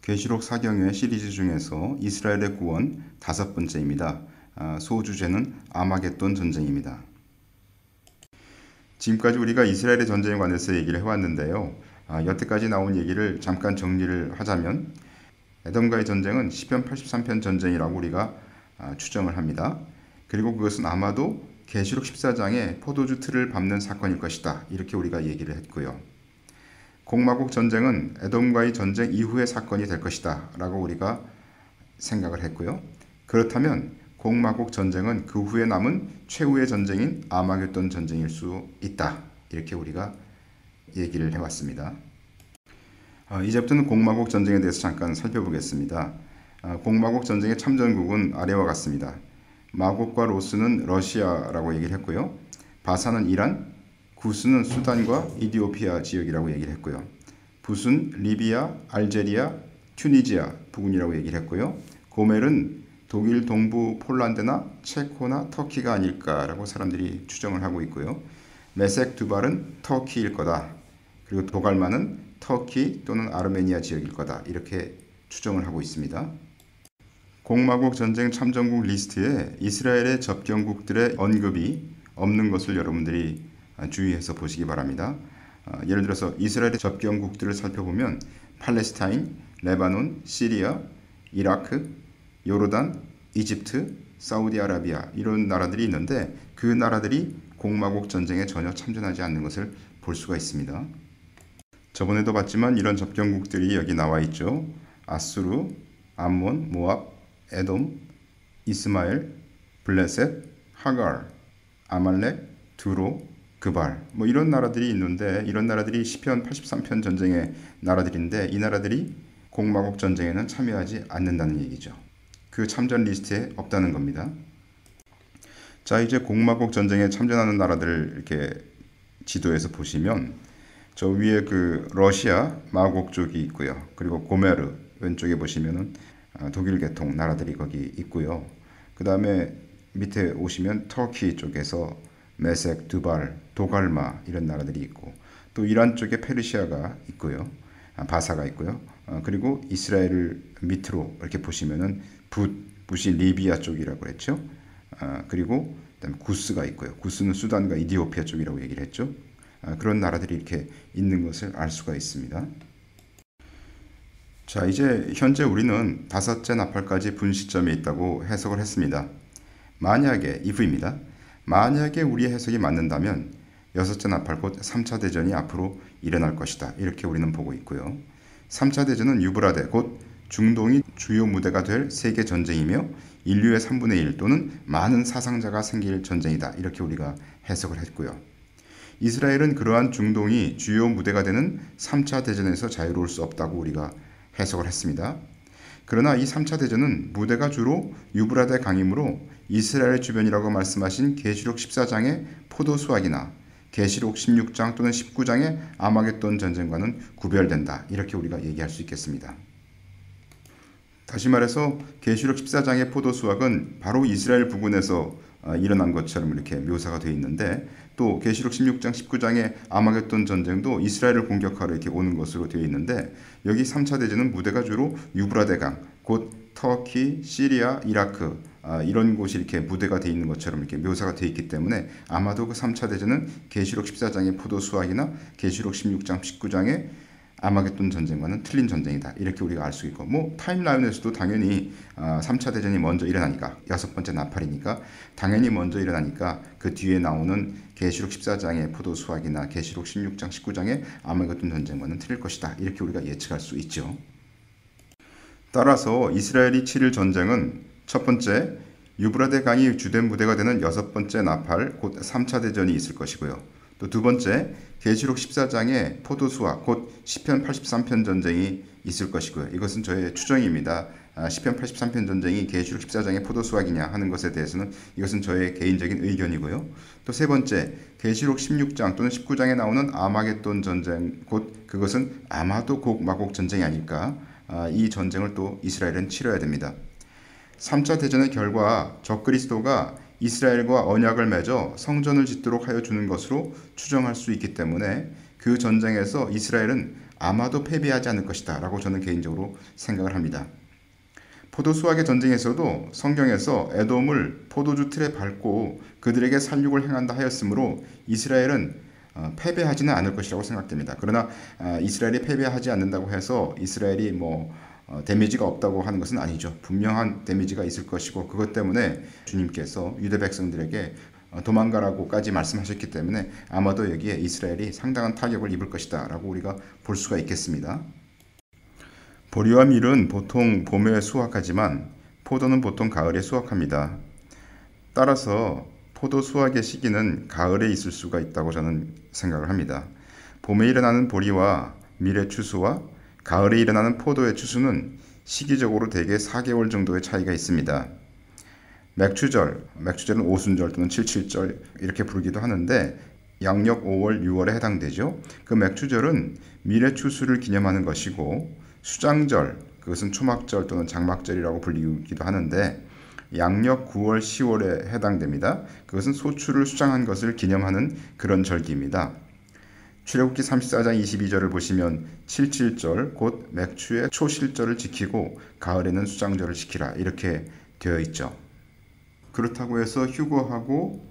계시록 사경의 시리즈 중에서 이스라엘의 구원 5번째입니다. 소주제는 아마겟돈 전쟁입니다. 지금까지 우리가 이스라엘의 전쟁에 관해서 얘기를 해왔는데요. 여태까지 나온 얘기를 잠깐 정리를 하자면 에돔과의 전쟁은 시편 83편 전쟁이라고 우리가 추정을 합니다. 그리고 그것은 아마도 계시록 14장의 포도주 틀을 밟는 사건일 것이다. 이렇게 우리가 얘기를 했고요. 곡마곡 전쟁은 에돔과의 전쟁 이후의 사건이 될 것이다 라고 우리가 생각을 했고요. 그렇다면 곡마곡 전쟁은 그 후에 남은 최후의 전쟁인 아마겟돈 전쟁일 수 있다. 이렇게 우리가 얘기를 해왔습니다. 이제부터는 곡마곡 전쟁에 대해서 잠깐 살펴보겠습니다. 곡마곡 전쟁의 참전국은 아래와 같습니다. 마곡과 로스는 러시아라고 얘기를 했고요. 바사는 이란, 구스는 수단과 이디오피아 지역이라고 얘기를 했고요. 붓은 리비아, 알제리아, 튜니지아 부근이라고 얘기를 했고요. 고멜은 독일 동부 폴란드나 체코나 터키가 아닐까라고 사람들이 추정을 하고 있고요. 메색 두발은 터키일 거다. 그리고 도갈마는 터키 또는 아르메니아 지역일 거다. 이렇게 추정을 하고 있습니다. 곡마곡 전쟁 참전국 리스트에 이스라엘의 접경국들의 언급이 없는 것을 여러분들이 주의해서 보시기 바랍니다. 예를 들어서 이스라엘의 접경국들을 살펴보면 팔레스타인, 레바논, 시리아, 이라크, 요르단, 이집트, 사우디아라비아 이런 나라들이 있는데 그 나라들이 곡마곡 전쟁에 전혀 참전하지 않는 것을 볼 수가 있습니다. 저번에도 봤지만 이런 접경국들이 여기 나와 있죠. 아수르, 암몬, 모압, 에돔, 이스마엘, 블레셋, 하갈, 아말렉, 두로, 그발 이런 나라들이 있는데 이런 나라들이 시편 83편 전쟁의 나라들인데 이 나라들이 곡마곡 전쟁에는 참여하지 않는다는 얘기죠. 그 참전 리스트에 없다는 겁니다. 자, 이제 곡마곡 전쟁에 참전하는 나라들을 이렇게 지도에서 보시면 저 위에 그 러시아 마곡 쪽이 있고요. 그리고 고메르 왼쪽에 보시면은 독일 계통 나라들이 거기 있고요. 그 다음에 밑에 오시면 터키 쪽에서 메색, 두발, 도갈마 이런 나라들이 있고 또 이란 쪽에 페르시아가 있고요. 바사가 있고요. 그리고 이스라엘을 밑으로 이렇게 보시면은 붓이 리비아 쪽이라고 했죠. 그리고 그다음에 구스가 있고요. 구스는 수단과 이디오피아 쪽이라고 얘기를 했죠. 그런 나라들이 이렇게 있는 것을 알 수가 있습니다. 자, 이제 현재 우리는 5째 나팔까지 분시점에 있다고 해석을 했습니다. 만약에 if입니다. 만약에 우리의 해석이 맞는다면 6째 나팔 곧 3차 대전이 앞으로 일어날 것이다. 이렇게 우리는 보고 있고요. 3차 대전은 유브라데 곧 중동이 주요 무대가 될 세계 전쟁이며 인류의 3분의 1 또는 많은 사상자가 생길 전쟁이다. 이렇게 우리가 해석을 했고요. 이스라엘은 그러한 중동이 주요 무대가 되는 3차 대전에서 자유로울 수 없다고 우리가 해석을 했습니다. 그러나 이 3차 대전은 무대가 주로 유브라데 강이므로 이스라엘 주변이라고 말씀하신 계시록 14장의 포도 수확이나 계시록 16장 또는 19장의 아마겟돈 전쟁과는 구별된다. 이렇게 우리가 얘기할 수 있겠습니다. 다시 말해서 계시록 14장의 포도 수확은 바로 이스라엘 부근에서 일어난 것처럼 이렇게 묘사가 되어 있는데 또 계시록 16장 19장의 아마겟돈 전쟁도 이스라엘을 공격하러 이렇게 오는 것으로 되어 있는데 여기 3차 대전은 무대가 주로 유브라데강 곧 터키, 시리아, 이라크 이런 곳이 이렇게 무대가 되어 있는 것처럼 이렇게 묘사가 되어 있기 때문에 아마도 그 3차 대전은 계시록 14장의 포도 수확이나 계시록 16장 19장의 아마겟돈 전쟁과는 틀린 전쟁이다. 이렇게 우리가 알 수 있고 타임라인에서도 당연히 3차 대전이 먼저 일어나니까 6번째 나팔이니까 당연히 먼저 일어나니까 그 뒤에 나오는 계시록 14장의 포도 수확이나 계시록 16장 19장의 아마겟돈 전쟁과는 틀릴 것이다. 이렇게 우리가 예측할 수 있죠. 따라서 이스라엘이 치를 전쟁은 첫 번째 유브라데 강이 주된 무대가 되는 6번째 나팔 곧 3차 대전이 있을 것이고요. 또 두 번째 계시록 14장의 포도 수확 곧 시편 83편 전쟁이 있을 것이고요. 이것은 저의 추정입니다. 시편 83편 전쟁이 계시록 14장의 포도 수확이냐 하는 것에 대해서는 이것은 저의 개인적인 의견이고요. 또 세 번째 계시록 16장 또는 19장에 나오는 아마겟돈 전쟁 곧 그것은 아마도 곡마곡 전쟁이 아닐까. 이 전쟁을 또 이스라엘은 치러야 됩니다. 3차 대전의 결과 적그리스도가 이스라엘과 언약을 맺어 성전을 짓도록 하여 주는 것으로 추정할 수 있기 때문에 그 전쟁에서 이스라엘은 아마도 패배하지 않을 것이다 라고 저는 개인적으로 생각을 합니다. 포도 수확의 전쟁에서도 성경에서 에돔을 포도주 틀에 밟고 그들에게 살육을 행한다 하였으므로 이스라엘은 패배하지는 않을 것이라고 생각됩니다. 그러나 이스라엘이 패배하지 않는다고 해서 이스라엘이 데미지가 없다고 하는 것은 아니죠. 분명한 데미지가 있을 것이고, 그것 때문에 주님께서 유대 백성들에게 도망가라고까지 말씀하셨기 때문에 아마도 여기에 이스라엘이 상당한 타격을 입을 것이다 라고 우리가 볼 수가 있겠습니다. 보리와 밀은 보통 봄에 수확하지만 포도는 보통 가을에 수확합니다. 따라서 포도 수확의 시기는 가을에 있을 수가 있다고 저는 생각을 합니다. 봄에 일어나는 보리와 밀의 추수와 가을에 일어나는 포도의 추수는 시기적으로 대개 4개월 정도의 차이가 있습니다. 맥추절은 오순절 또는 칠칠절 이렇게 부르기도 하는데 양력 5월, 6월에 해당되죠. 그 맥추절은 밀의 추수를 기념하는 것이고, 수장절, 그것은 초막절 또는 장막절이라고 불리기도 하는데 양력 9월, 10월에 해당됩니다. 그것은 소출을 수장한 것을 기념하는 그런 절기입니다. 출애굽기 34장 22절을 보시면 칠칠절 곧 맥추의 초실절을 지키고 가을에는 수장절을 지키라 이렇게 되어 있죠. 그렇다고 해서 휴거하고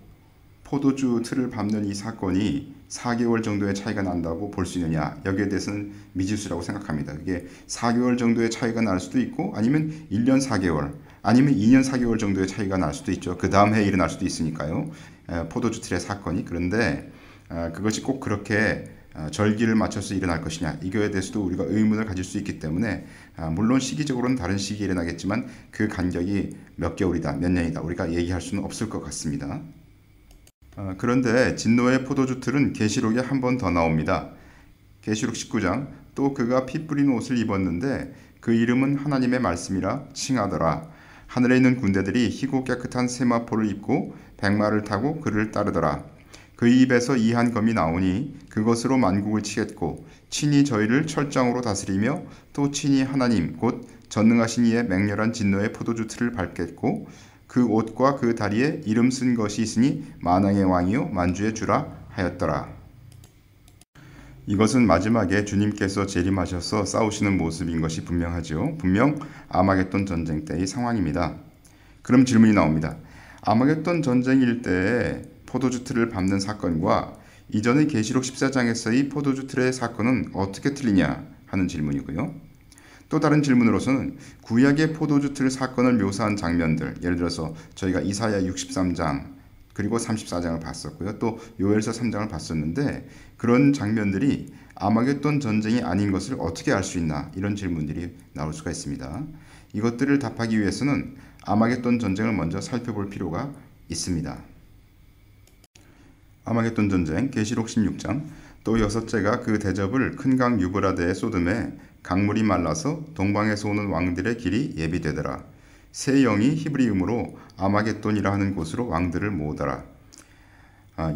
포도주 틀을 밟는 이 사건이 4개월 정도의 차이가 난다고 볼 수 있느냐, 여기에 대해서는 미지수라고 생각합니다. 그게 4개월 정도의 차이가 날 수도 있고 아니면 1년 4개월 아니면 2년 4개월 정도의 차이가 날 수도 있죠. 그 다음 해에 일어날 수도 있으니까요. 포도주 틀의 사건이. 그런데 그것이 꼭 그렇게 절기를 맞춰서 일어날 것이냐, 이거에 대해서도 우리가 의문을 가질 수 있기 때문에 물론 시기적으로는 다른 시기에 일어나겠지만 그 간격이 몇 개월이다, 몇 년이다 우리가 얘기할 수는 없을 것 같습니다. 그런데 진노의 포도주 틀은 계시록에 한 번 더 나옵니다. 계시록 19장, 또 그가 피 뿌린 옷을 입었는데 그 이름은 하나님의 말씀이라 칭하더라. 하늘에 있는 군대들이 희고 깨끗한 세마포를 입고 백마를 타고 그를 따르더라. 그 입에서 이한 검이 나오니 그것으로 만국을 치겠고 친히 저희를 철장으로 다스리며 또 친히 하나님 곧 전능하신 이의 맹렬한 진노의 포도주 틀을 밟겠고 그 옷과 그 다리에 이름 쓴 것이 있으니 만왕의 왕이요 만주의 주라 하였더라. 이것은 마지막에 주님께서 재림하셔서 싸우시는 모습인 것이 분명하죠. 분명 아마겟돈 전쟁 때의 상황입니다. 그럼 질문이 나옵니다. 아마겟돈 전쟁일 때에 포도주 틀을 밟는 사건과 이전의 계시록 14장에서의 포도주 틀의 사건은 어떻게 틀리냐 하는 질문이고요. 또 다른 질문으로서는 구약의 포도주 틀 사건을 묘사한 장면들, 예를 들어서 저희가 이사야 63장 그리고 34장을 봤었고요. 또 요엘서 3장을 봤었는데 그런 장면들이 아마겟돈 전쟁이 아닌 것을 어떻게 알 수 있나, 이런 질문들이 나올 수가 있습니다. 이것들을 답하기 위해서는 아마겟돈 전쟁을 먼저 살펴볼 필요가 있습니다. 아마겟돈 전쟁 계시록 16장, 또 여섯째가 그 대접을 큰 강 유브라데에 쏟음에 강물이 말라서 동방에서 오는 왕들의 길이 예비되더라. 새 영이 히브리음으로 아마겟돈이라 하는 곳으로 왕들을 모으더라.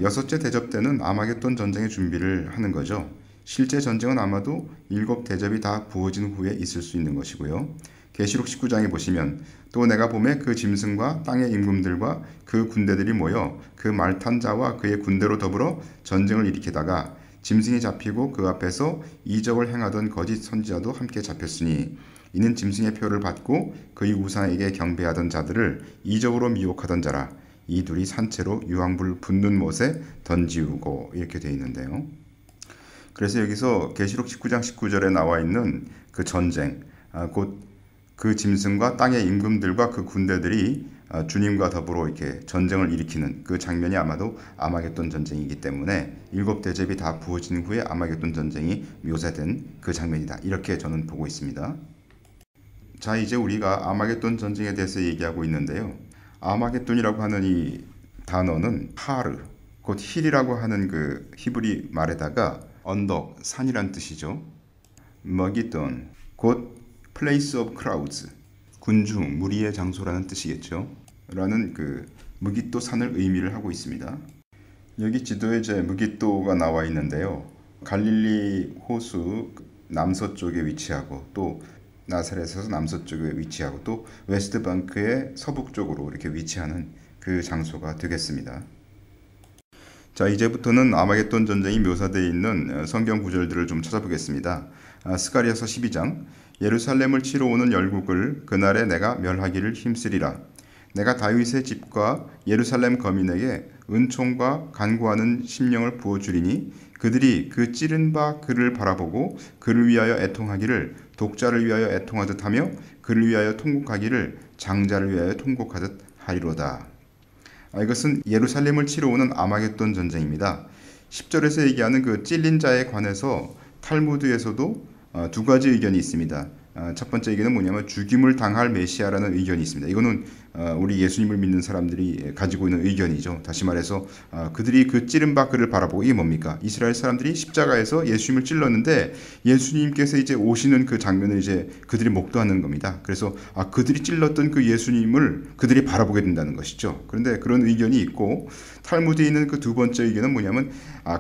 여섯째 대접 때는 아마겟돈 전쟁의 준비를 하는 거죠. 실제 전쟁은 아마도 7 대접이 다 부어진 후에 있을 수 있는 것이고요. 계시록 19장에 보시면 또 내가 봄에 그 짐승과 땅의 임금들과 그 군대들이 모여 그 말탄 자와 그의 군대로 더불어 전쟁을 일으키다가 짐승이 잡히고 그 앞에서 이적을 행하던 거짓 선지자도 함께 잡혔으니 이는 짐승의 표를 받고 그의 우상에게 경배하던 자들을 이적으로 미혹하던 자라. 이 둘이 산채로 유황불 붙는 못에 던지우고, 이렇게 되어 있는데요. 그래서 여기서 계시록 19장 19절에 나와 있는 그 전쟁, 곧 그 짐승과 땅의 임금들과 그 군대들이 주님과 더불어 이렇게 전쟁을 일으키는 그 장면이 아마도 아마겟돈 전쟁이기 때문에 7 대접이 다 부어진 후에 아마겟돈 전쟁이 묘사된 그 장면이다, 이렇게 저는 보고 있습니다. 자, 이제 우리가 아마겟돈 전쟁에 대해서 얘기하고 있는데요. 아마겟돈이라고 하는 이 단어는 하르, 곧 힐이라고 하는 그 히브리 말에다가 언덕, 산이란 뜻이죠. 머기돈, 곧 place of crowds, 군중, 무리의 장소라는 뜻이겠죠. 라는 그 무깃도 산을 의미를 하고 있습니다. 여기 지도에 이제 무깃도가 나와 있는데요. 갈릴리 호수 남서쪽에 위치하고, 또 나사렛에서 남서쪽에 위치하고, 또 웨스트방크의 서북쪽으로 이렇게 위치하는 그 장소가 되겠습니다. 자, 이제부터는 아마겟돈 전쟁이 묘사되어 있는 성경 구절들을 좀 찾아보겠습니다. 스가랴서 12장 예루살렘을 치러 오는 열국을 그날에 내가 멸하기를 힘쓰리라. 내가 다윗의 집과 예루살렘 거민에게 은총과 간구하는 심령을 부어주리니 그들이 그 찌른 바 그를 바라보고 그를 위하여 애통하기를 독자를 위하여 애통하듯 하며 그를 위하여 통곡하기를 장자를 위하여 통곡하듯 하리로다. 이것은 예루살렘을 치러 오는 아마겟돈 전쟁입니다. 10절에서 얘기하는 그 찔린 자에 관해서 탈무드에서도 두 가지 의견이 있습니다. 첫 번째 의견은 뭐냐면 죽임을 당할 메시아라는 의견이 있습니다. 이거는 우리 예수님을 믿는 사람들이 가지고 있는 의견이죠. 다시 말해서 그들이 그 찌른 바 그를 바라보고 이게 뭡니까? 이스라엘 사람들이 십자가에서 예수님을 찔렀는데 예수님께서 이제 오시는 그 장면을 이제 그들이 목도하는 겁니다. 그래서 그들이 찔렀던 그 예수님을 그들이 바라보게 된다는 것이죠. 그런데 그런 의견이 있고 탈무드에 있는 그 두 번째 의견은 뭐냐면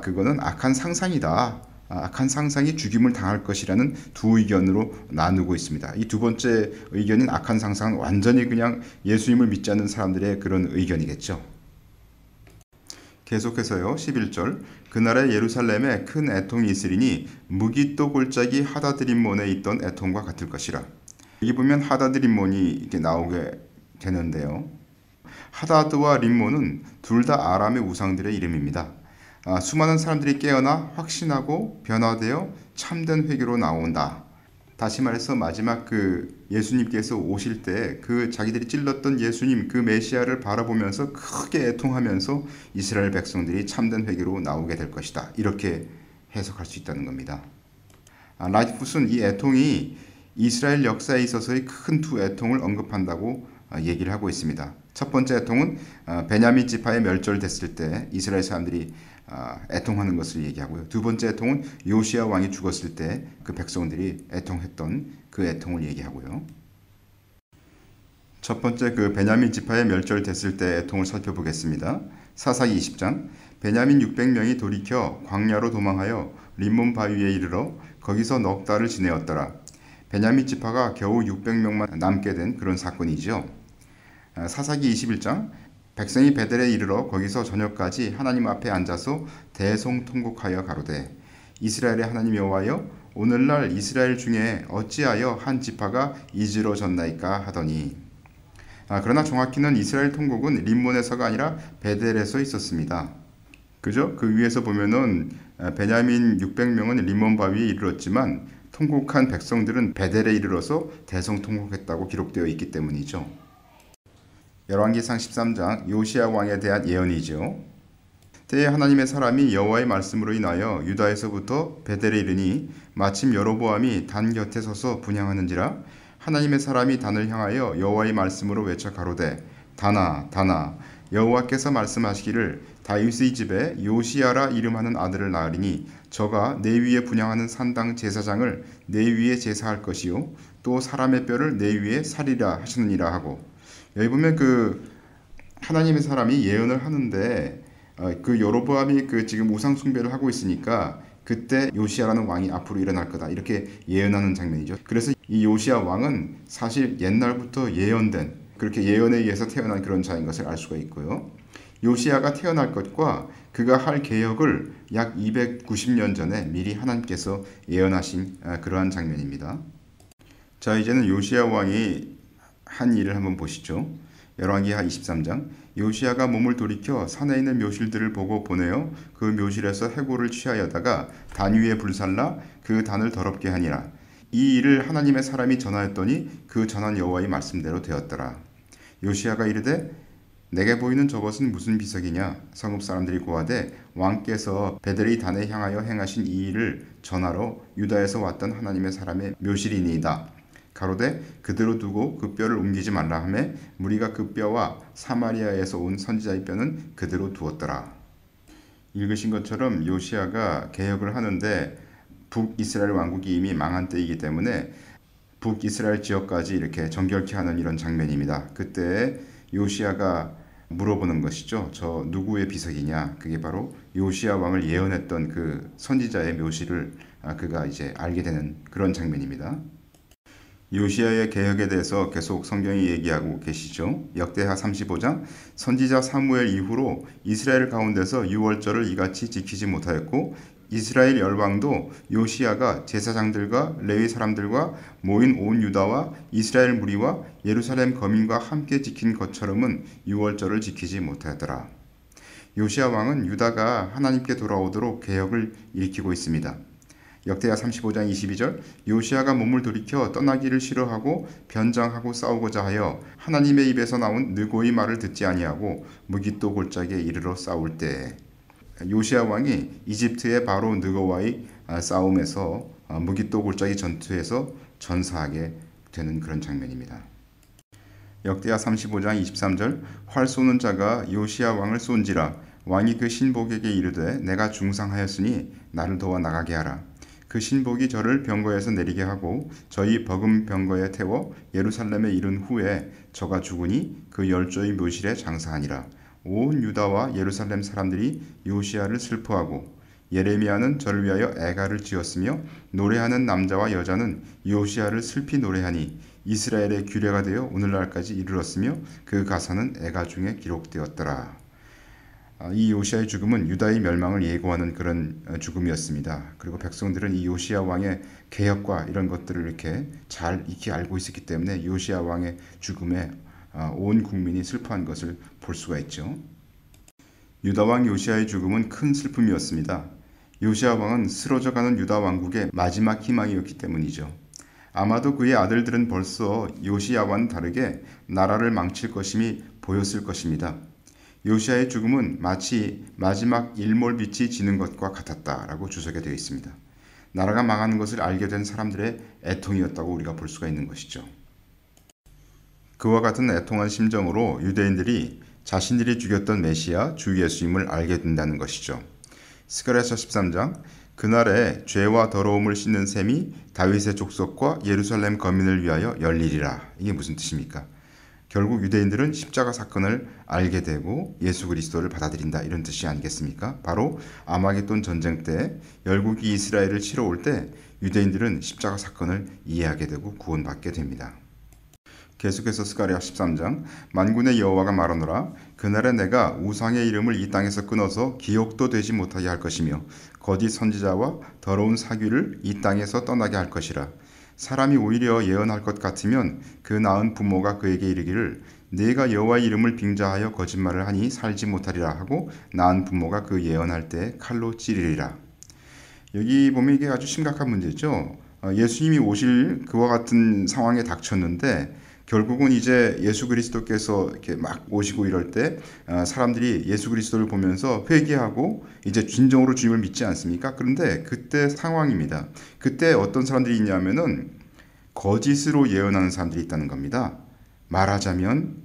그거는 악한 상상이다. 악한 상상이 죽임을 당할 것이라는 두 의견으로 나누고 있습니다. 이 두 번째 의견인 악한 상상은 완전히 그냥 예수님을 믿지 않는 사람들의 그런 의견이겠죠. 계속해서요. 11절 그날에 예루살렘에 큰 애통이 있으리니 무기또 골짜기 하다드림몬에 있던 애통과 같을 것이라. 여기 보면 하다드림몬이 이렇게 나오게 되는데요. 하다드와 림몬은 둘 다 아람의 우상들의 이름입니다. 수많은 사람들이 깨어나 확신하고 변화되어 참된 회개로 나온다. 다시 말해서 마지막 그 예수님께서 오실 때 그 자기들이 찔렀던 예수님 그 메시아를 바라보면서 크게 애통하면서 이스라엘 백성들이 참된 회개로 나오게 될 것이다. 이렇게 해석할 수 있다는 겁니다. 라이트풋은 이 애통이 이스라엘 역사에 있어서의 큰 두 애통을 언급한다고 얘기를 하고 있습니다. 첫 번째 애통은 베냐민 지파에 멸절됐을 때 이스라엘 사람들이 애통하는 것을 얘기하고요. 두 번째 애통은 요시야 왕이 죽었을 때 그 백성들이 애통했던 그 애통을 얘기하고요. 첫 번째 그 베냐민 지파에 멸절됐을 때 애통을 살펴보겠습니다. 사사기 20장 베냐민 600명이 돌이켜 광야로 도망하여 림몬 바위에 이르러 거기서 넉 달을 지내었더라. 베냐민 지파가 겨우 600명만 남게 된 그런 사건이죠. 사사기 21장 백성이 베델에 이르러 거기서 저녁까지 하나님 앞에 앉아서 대성통곡하여 가로되 이스라엘의 하나님 여호와여 오늘날 이스라엘 중에 어찌하여 한 지파가 이지러졌나이까 하더니 그러나 정확히는 이스라엘 통곡은 림몬에서가 아니라 베델에서 있었습니다. 그죠? 그 위에서 보면은 베냐민 600명은 림몬 바위에 이르렀지만 통곡한 백성들은 베델에 이르러서 대성통곡했다고 기록되어 있기 때문이죠. 열왕기상 13장 요시야 왕에 대한 예언이죠. 때에 하나님의 사람이 여호와의 말씀으로 인하여 유다에서부터 베델에 이르니 마침 여로보암이 단 곁에 서서 분향하는지라 하나님의 사람이 단을 향하여 여호와의 말씀으로 외쳐 가로되 단아 단아 여호와께서 말씀하시기를 다윗의 집에 요시야라 이름하는 아들을 낳으리니 저가 내 위에 분향하는 산당 제사장을 내 위에 제사할 것이요 또 사람의 뼈를 내 위에 살이라 하시느니라 하고 여기 보면 그 하나님의 사람이 예언을 하는데 그 여로보암이 그 지금 우상 숭배를 하고 있으니까 그때 요시야라는 왕이 앞으로 일어날 거다 이렇게 예언하는 장면이죠. 그래서 이 요시야 왕은 사실 옛날부터 예언된 그렇게 예언에 의해서 태어난 그런 자인 것을 알 수가 있고요. 요시야가 태어날 것과 그가 할 개혁을 약 290년 전에 미리 하나님께서 예언하신 그러한 장면입니다. 자, 이제는 요시야 왕이 한 일을 한번 보시죠. 열왕기하 23장 요시야가 몸을 돌이켜 산에 있는 묘실들을 보고 보내어 그 묘실에서 해골을 취하여다가 단 위에 불살라 그 단을 더럽게 하니라. 이 일을 하나님의 사람이 전하였더니 그 전한 여호와의 말씀대로 되었더라. 요시야가 이르되 내게 보이는 저것은 무슨 비석이냐. 성읍 사람들이 고하되 왕께서 베델의 단에 향하여 행하신 이 일을 전하러 유다에서 왔던 하나님의 사람의 묘실이니이다. 가로되 그대로 두고 그 뼈를 옮기지 말라 하매 무리가 그 뼈와 사마리아에서 온 선지자의 뼈는 그대로 두었더라. 읽으신 것처럼 요시야가 개혁을 하는데 북이스라엘 왕국이 이미 망한 때이기 때문에 북이스라엘 지역까지 이렇게 정결케 하는 이런 장면입니다. 그때 요시야가 물어보는 것이죠. 저 누구의 비석이냐. 그게 바로 요시야 왕을 예언했던 그 선지자의 묘실을 그가 이제 알게 되는 그런 장면입니다. 요시야의 개혁에 대해서 계속 성경이 얘기하고 계시죠. 역대하 35장 선지자 사무엘 이후로 이스라엘 가운데서 유월절을 이같이 지키지 못하였고 이스라엘 열방도 요시야가 제사장들과 레위 사람들과 모인 온 유다와 이스라엘 무리와 예루살렘 거민과 함께 지킨 것처럼은 유월절을 지키지 못하였더라. 요시야 왕은 유다가 하나님께 돌아오도록 개혁을 일으키고 있습니다. 역대하 35장 22절 요시야가 몸을 돌이켜 떠나기를 싫어하고 변장하고 싸우고자 하여 하나님의 입에서 나온 느고의 말을 듣지 아니하고 무깃도 골짜기에 이르러 싸울 때에 요시야 왕이 이집트의 바로 느고와의 싸움에서 무깃도 골짜기 전투에서 전사하게 되는 그런 장면입니다. 역대하 35장 23절 활 쏘는 자가 요시야 왕을 쏜지라 왕이 그 신복에게 이르되 내가 중상하였으니 나를 도와 나가게 하라. 그 신복이 저를 병거에서 내리게 하고 저희 버금 병거에 태워 예루살렘에 이른 후에 저가 죽으니 그 열조의 묘실에 장사하니라. 온 유다와 예루살렘 사람들이 요시야를 슬퍼하고 예레미야는 저를 위하여 애가를 지었으며 노래하는 남자와 여자는 요시야를 슬피 노래하니 이스라엘의 규례가 되어 오늘날까지 이르렀으며 그 가사는 애가 중에 기록되었더라. 이 요시야의 죽음은 유다의 멸망을 예고하는 그런 죽음이었습니다. 그리고 백성들은 이 요시야 왕의 개혁과 이런 것들을 이렇게 잘 익히 알고 있었기 때문에 요시야 왕의 죽음에 온 국민이 슬퍼한 것을 볼 수가 있죠. 유다 왕 요시야의 죽음은 큰 슬픔이었습니다. 요시야 왕은 쓰러져가는 유다 왕국의 마지막 희망이었기 때문이죠. 아마도 그의 아들들은 벌써 요시야와는 다르게 나라를 망칠 것임이 보였을 것입니다. 요시야의 죽음은 마치 마지막 일몰빛이 지는 것과 같았다라고 주석에 되어 있습니다. 나라가 망하는 것을 알게 된 사람들의 애통이었다고 우리가 볼 수가 있는 것이죠. 그와 같은 애통한 심정으로 유대인들이 자신들이 죽였던 메시아 주 예수님을 알게 된다는 것이죠. 스가랴서 13장 그날에 죄와 더러움을 씻는 셈이 다윗의 족속과 예루살렘 거민을 위하여 열리리라. 이게 무슨 뜻입니까? 결국 유대인들은 십자가 사건을 알게 되고 예수 그리스도를 받아들인다 이런 뜻이 아니겠습니까? 바로 아마겟돈 전쟁 때 열국이 이스라엘을 치러 올 때 유대인들은 십자가 사건을 이해하게 되고 구원받게 됩니다. 계속해서 스가랴 13장 만군의 여호와가 말하노라 그날에 내가 우상의 이름을 이 땅에서 끊어서 기억도 되지 못하게 할 것이며 거짓 선지자와 더러운 사귀를 이 땅에서 떠나게 할 것이라. 사람이 오히려 예언할 것 같으면 그 낳은 부모가 그에게 이르기를 네가 여호와의 이름을 빙자하여 거짓말을 하니 살지 못하리라 하고 낳은 부모가 그 예언할 때 칼로 찌르리라. 여기 보면 이게 아주 심각한 문제죠. 예수님이 오실 그와 같은 상황에 닥쳤는데 결국은 이제 예수 그리스도께서 이렇게 막 오시고 이럴 때 사람들이 예수 그리스도를 보면서 회개하고 이제 진정으로 주님을 믿지 않습니까? 그런데 그때 상황입니다. 그때 어떤 사람들이 있냐면은 거짓으로 예언하는 사람들이 있다는 겁니다. 말하자면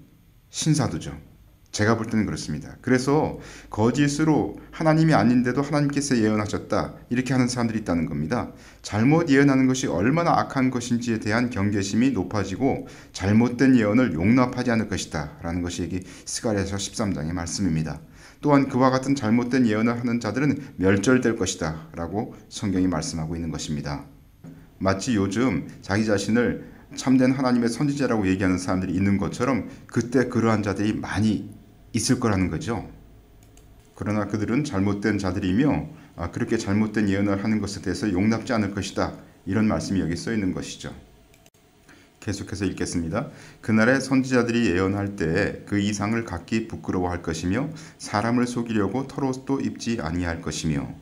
신사도죠. 제가 볼 때는 그렇습니다. 그래서 거짓으로 하나님이 아닌데도 하나님께서 예언하셨다 이렇게 하는 사람들이 있다는 겁니다. 잘못 예언하는 것이 얼마나 악한 것인지에 대한 경계심이 높아지고 잘못된 예언을 용납하지 않을 것이다 라는 것이 여기 스가랴서 13장의 말씀입니다. 또한 그와 같은 잘못된 예언을 하는 자들은 멸절될 것이다 라고 성경이 말씀하고 있는 것입니다. 마치 요즘 자기 자신을 참된 하나님의 선지자라고 얘기하는 사람들이 있는 것처럼 그때 그러한 자들이 많이 있을 거라는 거죠. 그러나 그들은 잘못된 자들이며 그렇게 잘못된 예언을 하는 것에 대해서 용납지 않을 것이다. 이런 말씀이 여기 써 있는 것이죠. 계속해서 읽겠습니다. 그날에 선지자들이 예언할 때에 그 이상을 각기 부끄러워할 것이며 사람을 속이려고 털옷도 입지 아니할 것이며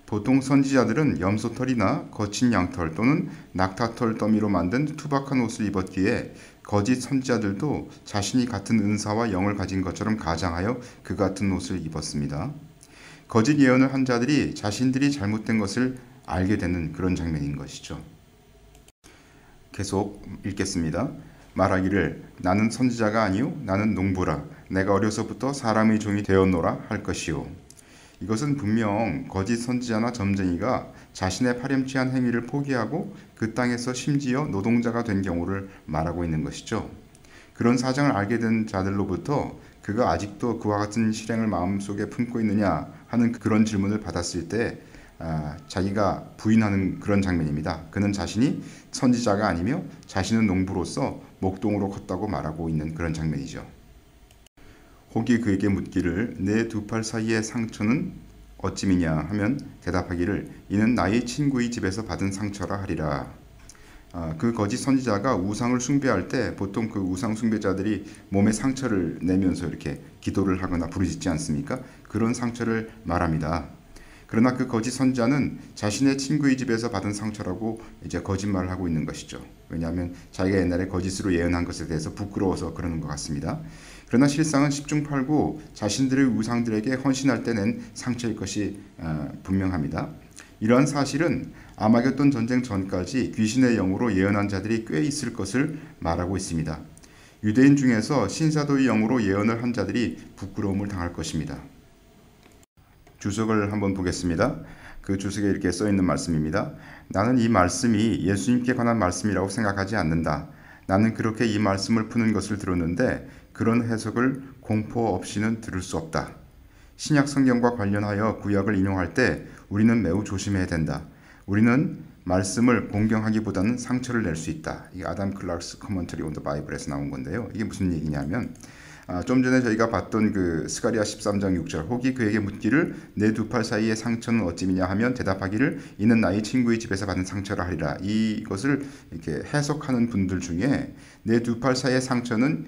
보통 선지자들은 염소털이나 거친 양털 또는 낙타털 더미로 만든 투박한 옷을 입었기에 거짓 선지자들도 자신이 같은 은사와 영을 가진 것처럼 가장하여 그 같은 옷을 입었습니다. 거짓 예언을 한 자들이 자신들이 잘못된 것을 알게 되는 그런 장면인 것이죠. 계속 읽겠습니다. 말하기를 나는 선지자가 아니요 나는 농부라 내가 어려서부터 사람의 종이 되었노라 할 것이요. 이것은 분명 거짓 선지자나 점쟁이가 자신의 파렴치한 행위를 포기하고 그 땅에서 심지어 노동자가 된 경우를 말하고 있는 것이죠. 그런 사정을 알게 된 자들로부터 그가 아직도 그와 같은 실행을 마음속에 품고 있느냐 하는 그런 질문을 받았을 때 자기가 부인하는 그런 장면입니다. 그는 자신이 선지자가 아니며 자신은 농부로서 목동으로 컸다고 말하고 있는 그런 장면이죠. 혹이 그에게 묻기를 내 두 팔 사이의 상처는 어찌미냐 하면 대답하기를 이는 나의 친구의 집에서 받은 상처라 하리라. 그 거짓 선지자가 우상을 숭배할 때 보통 그 우상 숭배자들이 몸에 상처를 내면서 이렇게 기도를 하거나 부르짖지 않습니까? 그런 상처를 말합니다. 그러나 그 거짓 선지자는 자신의 친구의 집에서 받은 상처라고 이제 거짓말을 하고 있는 것이죠. 왜냐하면 자기가 옛날에 거짓으로 예언한 것에 대해서 부끄러워서 그러는 것 같습니다. 그러나 실상은 십중팔구 자신들의 우상들에게 헌신할 때 낸 상처일 것이 분명합니다. 이러한 사실은 아마겟돈 전쟁 전까지 귀신의 영으로 예언한 자들이 꽤 있을 것을 말하고 있습니다. 유대인 중에서 신사도의 영으로 예언을 한 자들이 부끄러움을 당할 것입니다. 주석을 한번 보겠습니다. 그 주석에 이렇게 써있는 말씀입니다. 나는 이 말씀이 예수님께 관한 말씀이라고 생각하지 않는다. 나는 그렇게 이 말씀을 푸는 것을 들었는데 그런 해석을 공포 없이는 들을 수 없다. 신약 성경과 관련하여 구약을 인용할 때 우리는 매우 조심해야 된다. 우리는 말씀을 공경하기보다는 상처를 낼 수 있다. 이게 아담 클락스 커먼터리 온 더 바이블에서 나온 건데요. 이게 무슨 얘기냐면 좀 전에 저희가 봤던 그 스가랴 13장 6절 혹이 그에게 묻기를 내 두 팔 사이의 상처는 어찌미냐 하면 대답하기를 이는 나의 친구의 집에서 받은 상처라 하리라. 이것을 이렇게 해석하는 분들 중에 내 두 팔 사이의 상처는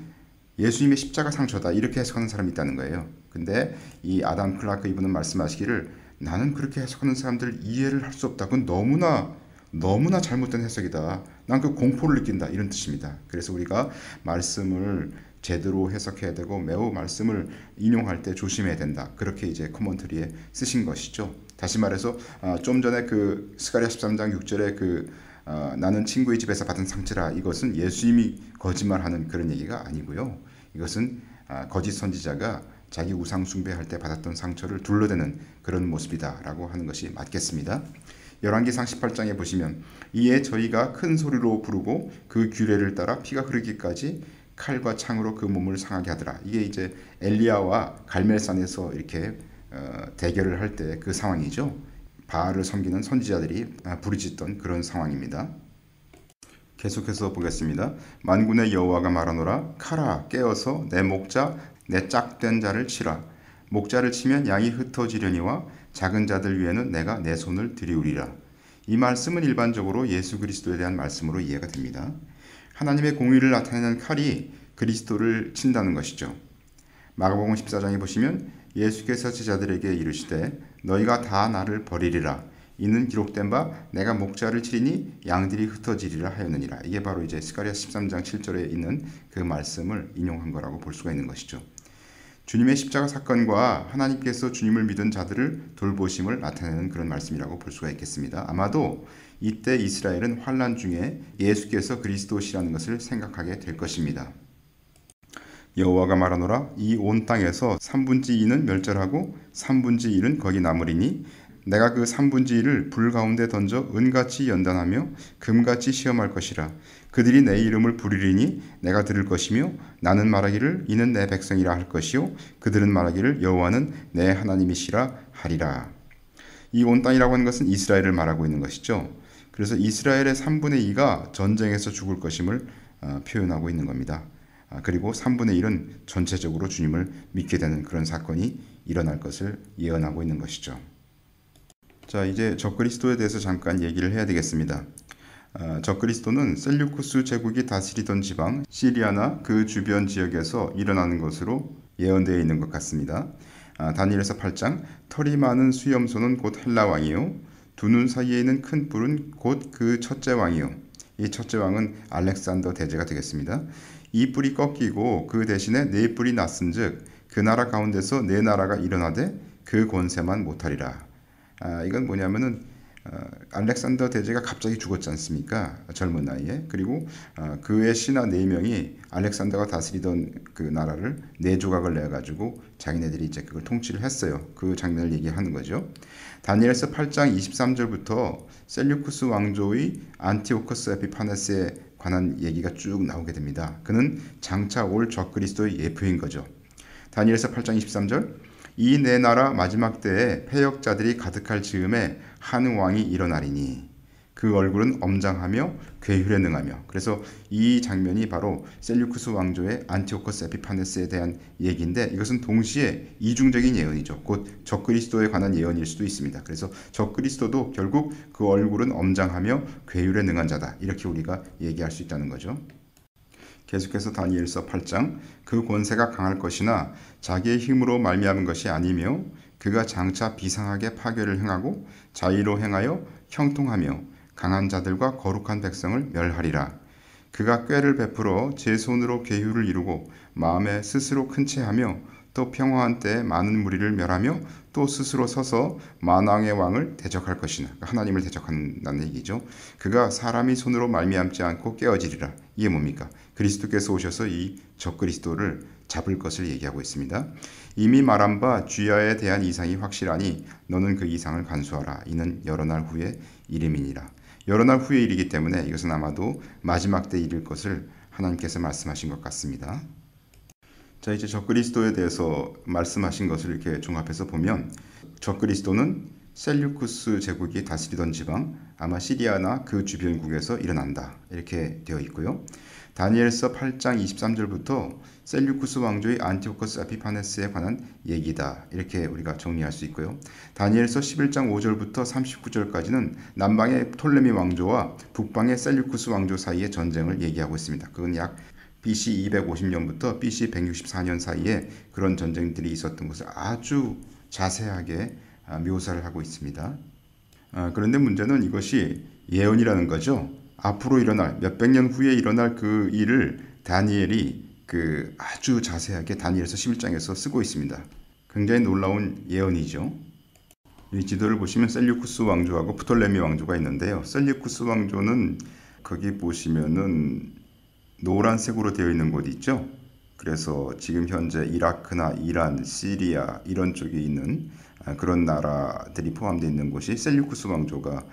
예수님의 십자가 상처다 이렇게 해석하는 사람이 있다는 거예요. 근데 이 아담 클라크 이분은 말씀하시기를 나는 그렇게 해석하는 사람들 이해를 할 수 없다. 그건 너무나 잘못된 해석이다. 난 그 공포를 느낀다 이런 뜻입니다. 그래서 우리가 말씀을 제대로 해석해야 되고 매우 말씀을 인용할 때 조심해야 된다. 그렇게 이제 코멘터리에 쓰신 것이죠. 다시 말해서 좀 전에 그 스가랴 13장 6절에 나는 친구의 집에서 받은 상처라 이것은 예수님이 거짓말하는 그런 얘기가 아니고요. 이것은 거짓 선지자가 자기 우상 숭배할 때 받았던 상처를 둘러대는 그런 모습이다라고 하는 것이 맞겠습니다. 열왕기상 18장에 보시면 이에 저희가 큰 소리로 부르고 그 규례를 따라 피가 흐르기까지 칼과 창으로 그 몸을 상하게 하더라. 이게 이제 엘리야와 갈멜산에서 이렇게 대결을 할 때 그 상황이죠. 바알을 섬기는 선지자들이 부르짖던 그런 상황입니다. 계속해서 보겠습니다. 만군의 여호와가 말하노라 카라 깨어서 내 목자 내 짝된 자를 치라. 목자를 치면 양이 흩어지려니와 작은 자들 위에는 내가 내 손을 들이우리라. 이 말씀은 일반적으로 예수 그리스도에 대한 말씀으로 이해가 됩니다. 하나님의 공의를 나타내는 칼이 그리스도를 친다는 것이죠. 마가복음 14장에 보시면 예수께서 제자들에게 이르시되 너희가 다 나를 버리리라. 이는 기록된 바 내가 목자를 치리니 양들이 흩어지리라 하였느니라. 이게 바로 이제 스가랴 13장 7절에 있는 그 말씀을 인용한 거라고 볼 수가 있는 것이죠. 주님의 십자가 사건과 하나님께서 주님을 믿은 자들을 돌보심을 나타내는 그런 말씀이라고 볼 수가 있겠습니다. 아마도 이때 이스라엘은 환난 중에 예수께서 그리스도시라는 것을 생각하게 될 것입니다. 여호와가 말하노라 이 온 땅에서 3분의 2는 멸절하고 3분의 1은 거기 남으리니 내가 그 3분의 1을 불 가운데 던져 은같이 연단하며 금같이 시험할 것이라. 그들이 내 이름을 부르리니 내가 들을 것이며 나는 말하기를 이는 내 백성이라 할 것이요 그들은 말하기를 여호와는 내 하나님이시라 하리라. 이 온 땅이라고 하는 것은 이스라엘을 말하고 있는 것이죠. 그래서 이스라엘의 3분의 2가 전쟁에서 죽을 것임을 표현하고 있는 겁니다. 그리고 3분의 1은 전체적으로 주님을 믿게 되는 그런 사건이 일어날 것을 예언하고 있는 것이죠. 자, 이제 적그리스도에 대해서 잠깐 얘기를 해야 되겠습니다. 적그리스도는 셀류쿠스 제국이 다스리던 지방 시리아나 그 주변 지역에서 일어나는 것으로 예언되어 있는 것 같습니다. 다니엘서 8장 털이 많은 수염소는 곧 헬라 왕이요 두 눈 사이에 있는 큰 뿔은 곧 그 첫째 왕이요. 이 첫째 왕은 알렉산더 대제가 되겠습니다. 이 뿔이 꺾이고 그 대신에 네 뿔이 났은즉 그 나라 가운데서 네 나라가 일어나되 그 권세만 못하리라. 이건 뭐냐면은 알렉산더 대제가 갑자기 죽었지 않습니까? 젊은 나이에. 그리고 그의 신하 4명이 알렉산더가 다스리던 그 나라를 4조각을 내가지고 자기네들이 이제 그걸 통치를 했어요. 그 장면을 얘기하는 거죠. 다니엘서 8장 23절부터 셀류쿠스 왕조의 안티오커스 에피파네스에 관한 얘기가 쭉 나오게 됩니다. 그는 장차 올 적그리스도의 예표인 거죠. 다니엘서 8장 23절 이 내 나라 마지막 때에 패역자들이 가득할 즈음에 한 왕이 일어나리니 그 얼굴은 엄장하며 괴휼에 능하며. 그래서 이 장면이 바로 셀류쿠스 왕조의 안티오코스 에피파네스에 대한 얘기인데, 이것은 동시에 이중적인 예언이죠. 곧 적그리스도에 관한 예언일 수도 있습니다. 그래서 적그리스도도 결국 그 얼굴은 엄장하며 괴휼에 능한 자다, 이렇게 우리가 얘기할 수 있다는 거죠. 계속해서 다니엘서 8장, 그 권세가 강할 것이나 자기의 힘으로 말미암은 것이 아니며 그가 장차 비상하게 파괴를 행하고 자의로 행하여 형통하며 강한 자들과 거룩한 백성을 멸하리라. 그가 꾀를 베풀어 제 손으로 계율을 이루고 마음에 스스로 큰 채하며 또 평화한 때에 많은 무리를 멸하며 또 스스로 서서 만왕의 왕을 대적할 것이나, 하나님을 대적한다는 얘기죠. 그가 사람이 손으로 말미암지 않고 깨어지리라. 이게 뭡니까? 그리스도께서 오셔서 이 적그리스도를 잡을 것을 얘기하고 있습니다. 이미 말한 바 쥐야에 대한 이상이 확실하니 너는 그 이상을 간수하라. 이는 여러 날 후의 이름이니라. 여러 날 후의 일이기 때문에 이것은 아마도 마지막 때 일일 것을 하나님께서 말씀하신 것 같습니다. 자, 이제 적그리스도에 대해서 말씀하신 것을 이렇게 종합해서 보면, 적그리스도는 셀류쿠스 제국이 다스리던 지방, 아마 시리아나 그 주변국에서 일어난다, 이렇게 되어 있고요. 다니엘서 8장 23절부터 셀류쿠스 왕조의 안티오코스 에피파네스에 관한 얘기다, 이렇게 우리가 정리할 수 있고요. 다니엘서 11장 5절부터 39절까지는 남방의 톨레미 왕조와 북방의 셀류쿠스 왕조 사이의 전쟁을 얘기하고 있습니다. 그건 약 BC 250년부터 BC 164년 사이에 그런 전쟁들이 있었던 것을 아주 자세하게 묘사를 하고 있습니다. 그런데 문제는 이것이 예언이라는 거죠. 앞으로 일어날, 몇백 년 후에 일어날 그 일을 다니엘이 아주 자세하게 다니엘서 11장에서 쓰고 있습니다. 굉장히 놀라운 예언이죠. 이 지도를 보시면 셀류쿠스 왕조하고 프톨레미 왕조가 있는데요. 셀류쿠스 왕조는 거기 보시면은 노란색으로 되어 있는 곳이 있죠. 그래서 지금 현재 이라크나 이란, 시리아 이런 쪽에 있는 그런 나라들이 포함되어 있는 곳이 셀류쿠스 왕조가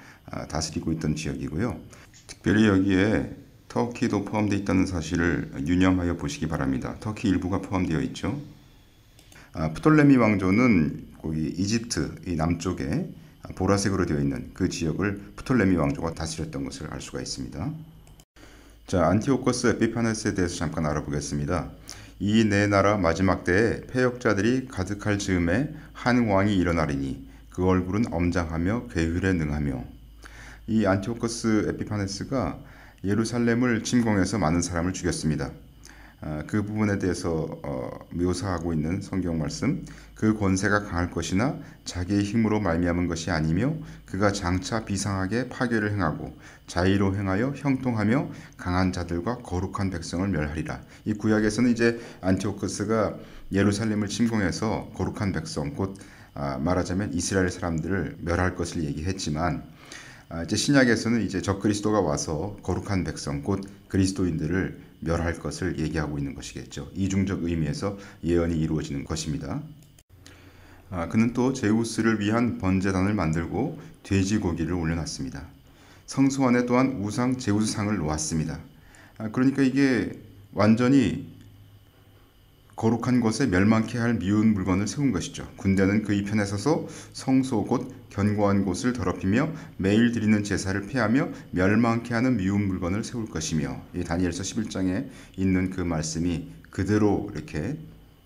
다스리고 있던 지역이고요. 특별히 여기에 터키도 포함되어 있다는 사실을 유념하여 보시기 바랍니다. 터키 일부가 포함되어 있죠. 프톨레미 왕조는 거기 이집트 이 남쪽에 보라색으로 되어 있는 그 지역을 프톨레미 왕조가 다스렸던 것을 알 수가 있습니다. 자, 안티오코스 에피파네스에 대해서 잠깐 알아보겠습니다. 이 내 나라 마지막 때에 패역자들이 가득할 즈음에 한 왕이 일어나리니 그 얼굴은 엄장하며 괴휼에 능하며. 이 안티오코스 에피파네스가 예루살렘을 침공해서 많은 사람을 죽였습니다. 그 부분에 대해서 묘사하고 있는 성경 말씀, 그 권세가 강할 것이나 자기의 힘으로 말미암은 것이 아니며 그가 장차 비상하게 파괴를 행하고 자의로 행하여 형통하며 강한 자들과 거룩한 백성을 멸하리라. 이 구약에서는 이제 안티오코스가 예루살렘을 침공해서 거룩한 백성, 곧 말하자면 이스라엘 사람들을 멸할 것을 얘기했지만, 이제 신약에서는 이제 적그리스도가 와서 거룩한 백성, 곧 그리스도인들을 멸할 것을 얘기하고 있는 것이겠죠. 이중적 의미에서 예언이 이루어지는 것입니다. 그는 또 제우스를 위한 번제단을 만들고 돼지고기를 올려놨습니다. 성소 안에 또한 우상 제우스상을 놓았습니다. 그러니까 이게 완전히 거룩한 것에 멸망케 할 미운 물건을 세운 것이죠. 군대는 그 이편에 서서 성소 곧 견고한 곳을 더럽히며 매일 드리는 제사를 폐하며 멸망케 하는 미운 물건을 세울 것이며, 이 다니엘서 11장에 있는 그 말씀이 그대로 이렇게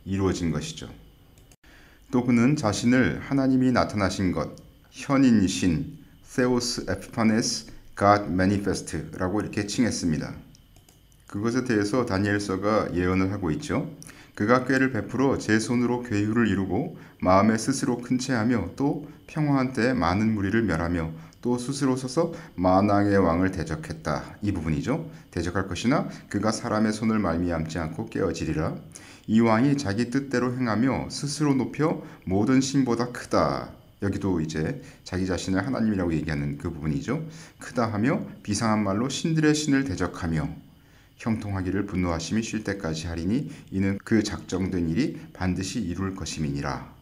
이루어진 것이죠. 또 그는 자신을 하나님이 나타나신 것, 현인신, 세오스 에피파네스 God Manifest라고 이렇게 칭했습니다. 그것에 대해서 다니엘서가 예언을 하고 있죠. 그가 꾀를 베풀어 제 손으로 괴휼을 이루고 마음에 스스로 큰 채하며 또 평화한 때에 많은 무리를 멸하며 또 스스로 서서 만왕의 왕을 대적했다. 이 부분이죠. 대적할 것이나 그가 사람의 손을 말미암지 않고 깨어지리라. 이 왕이 자기 뜻대로 행하며 스스로 높여 모든 신보다 크다. 여기도 이제 자기 자신을 하나님이라고 얘기하는 그 부분이죠. 크다 하며 비상한 말로 신들의 신을 대적하며 형통하기를 분노하심이 쉴 때까지 하리니 이는 그 작정된 일이 반드시 이룰 것임이니라.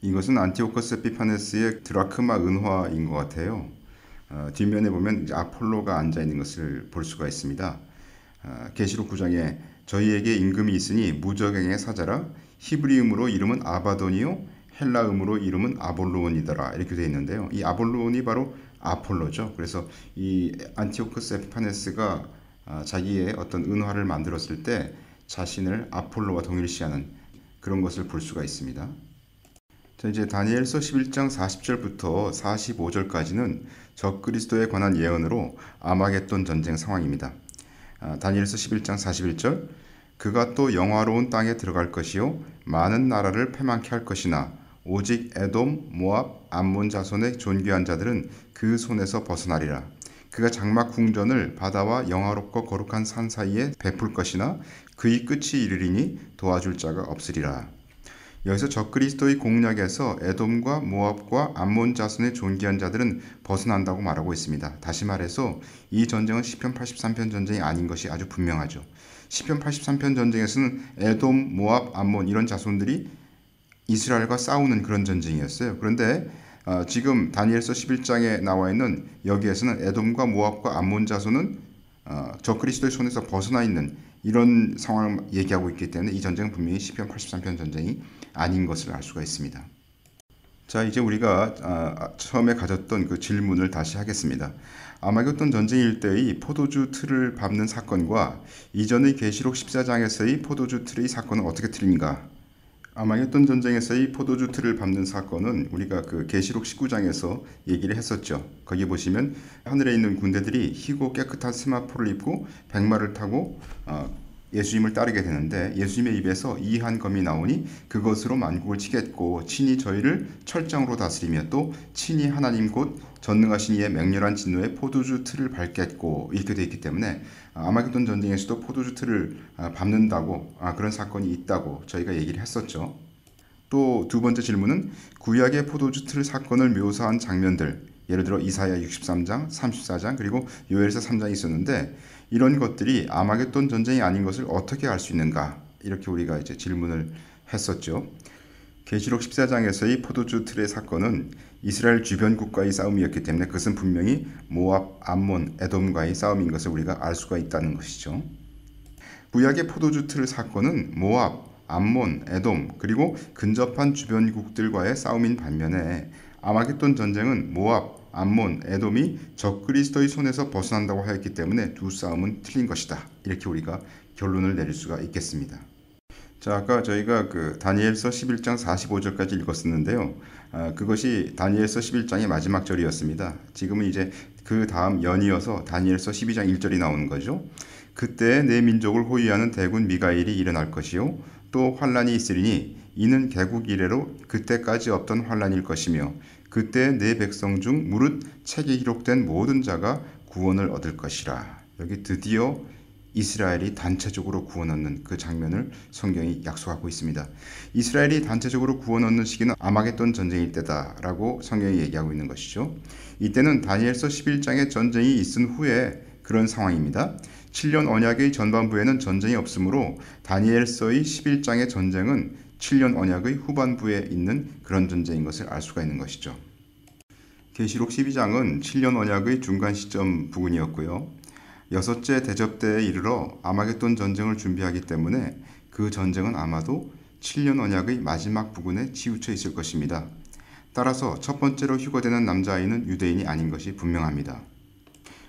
이것은 안티오코스 에피파네스의 드라크마 은화인 것 같아요. 뒷면에 보면 이제 아폴로가 앉아 있는 것을 볼 수가 있습니다. 계시록 9장에 저희에게 임금이 있으니 무적행의 사자라. 히브리음으로 이름은 아바돈이요 헬라음으로 이름은 아볼로온이더라. 이렇게 되어 있는데요. 이 아볼로온이 바로 아폴로죠. 그래서 이 안티오쿠스 에피파네스가 자기의 어떤 은화를 만들었을 때 자신을 아폴로와 동일시하는 그런 것을 볼 수가 있습니다. 자, 이제 다니엘서 11장 40절부터 45절까지는 적그리스도에 관한 예언으로 아마겟돈 전쟁 상황입니다. 다니엘서 11장 41절 그가 또 영화로운 땅에 들어갈 것이요 많은 나라를 패망케 할 것이나 오직 에돔, 모압, 암몬 자손의 존귀한 자들은 그 손에서 벗어나리라. 그가 장막 궁전을 바다와 영화롭고 거룩한 산 사이에 베풀 것이나 그의 끝이 이르리니 도와줄 자가 없으리라. 여기서 적그리스도의 공략에서 에돔과 모압과 암몬 자손의 존귀한 자들은 벗어난다고 말하고 있습니다. 다시 말해서 이 전쟁은 시편 83편 전쟁이 아닌 것이 아주 분명하죠. 시편 83편 전쟁에서는 에돔, 모압, 암몬 이런 자손들이 이스라엘과 싸우는 그런 전쟁이었어요. 그런데 지금 다니엘서 11장에 나와 있는 여기에서는 에돔과 모압과 암몬 자손은 적그리스도의 손에서 벗어나 있는 이런 상황을 얘기하고 있기 때문에 이 전쟁은 분명히 시편 83편 전쟁이 아닌 것을 알 수가 있습니다. 자, 이제 우리가 처음에 가졌던 그 질문을 다시 하겠습니다. 아마겟돈 전쟁일 때의 포도주 틀을 밟는 사건과 이전의 계시록 14장에서의 포도주 틀의 사건은 어떻게 틀린가? 아마겟돈 전쟁에서의 포도주 틀을 밟는 사건은 우리가 그 계시록 19장에서 얘기를 했었죠. 거기 보시면 하늘에 있는 군대들이 희고 깨끗한 스마포를 입고 백마를 타고 예수님을 따르게 되는데 예수님의 입에서 이한 검이 나오니 그것으로 만국을 치겠고 친히 저희를 철장으로 다스리며 또 친히 하나님 곧 전능하신 이의 맹렬한 진노에 포도주 틀을 밟겠고 이렇게 되어 있기 때문에 아마겟돈 전쟁에서도 포도주 틀을 밟는다고 그런 사건이 있다고 저희가 얘기를 했었죠. 또 두 번째 질문은 구약의 포도주 틀 사건을 묘사한 장면들 예를 들어 이사야 63장, 34장 그리고 요엘서 3장이 있었는데 이런 것들이 아마겟돈 전쟁이 아닌 것을 어떻게 알 수 있는가? 이렇게 우리가 이제 질문을 했었죠. 계시록 14장에서의 포도주 틀의 사건은 이스라엘 주변 국가의 싸움이었기 때문에 그것은 분명히 모압, 암몬, 에돔과의 싸움인 것을 우리가 알 수가 있다는 것이죠. 구약의 포도주 틀 사건은 모압, 암몬, 에돔 그리고 근접한 주변국들과의 싸움인 반면에 아마겟돈 전쟁은 모압, 암몬, 에돔이 적그리스도의 손에서 벗어난다고 하였기 때문에 두 싸움은 틀린 것이다. 이렇게 우리가 결론을 내릴 수가 있겠습니다. 자, 아까 저희가 그 다니엘서 11장 45절까지 읽었었는데요. 그것이 다니엘서 11장의 마지막 절이었습니다. 지금은 이제 그 다음 연이어서 다니엘서 12장 1절이 나오는 거죠. 그때 내 민족을 호위하는 대군 미가엘이 일어날 것이요 또 환란이 있으리니 이는 개국 이래로 그때까지 없던 환란일 것이며 그때 내 백성 중 무릇 책에 기록된 모든 자가 구원을 얻을 것이라. 여기 드디어 이스라엘이 단체적으로 구원 얻는 그 장면을 성경이 약속하고 있습니다. 이스라엘이 단체적으로 구원 얻는 시기는 아마겟돈 전쟁일 때다라고 성경이 얘기하고 있는 것이죠. 이때는 다니엘서 11장의 전쟁이 있은 후에 그런 상황입니다. 7년 언약의 전반부에는 전쟁이 없으므로 다니엘서의 11장의 전쟁은 7년 언약의 후반부에 있는 그런 전쟁인 것을 알 수가 있는 것이죠. 계시록 12장은 7년 언약의 중간 시점 부분이었고요. 여섯째 대접 때에 이르러 아마겟돈 전쟁을 준비하기 때문에 그 전쟁은 아마도 7년 언약의 마지막 부분에 치우쳐 있을 것입니다. 따라서 첫 번째로 휴거되는 남자아이는 유대인이 아닌 것이 분명합니다.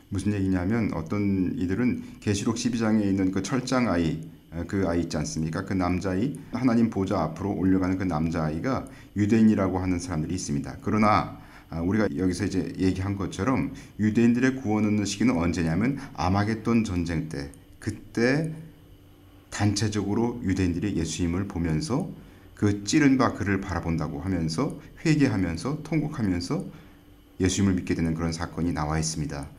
무슨 얘기냐면 어떤 이들은 계시록 12장에 있는 그 철장아이 그 아이 있지 않습니까? 그 남자아이 하나님 보좌 앞으로 올려가는 그 남자아이가 유대인이라고 하는 사람들이 있습니다. 그러나 우리가 여기서 이제 얘기한 것처럼 유대인들의 구원 얻는 시기는 언제냐면 아마겟돈 전쟁 때 그때 단체적으로 유대인들이 예수님을 보면서 그 찌른 바 그를 바라본다고 하면서 회개하면서 통곡하면서 예수님을 믿게 되는 그런 사건이 나와 있습니다.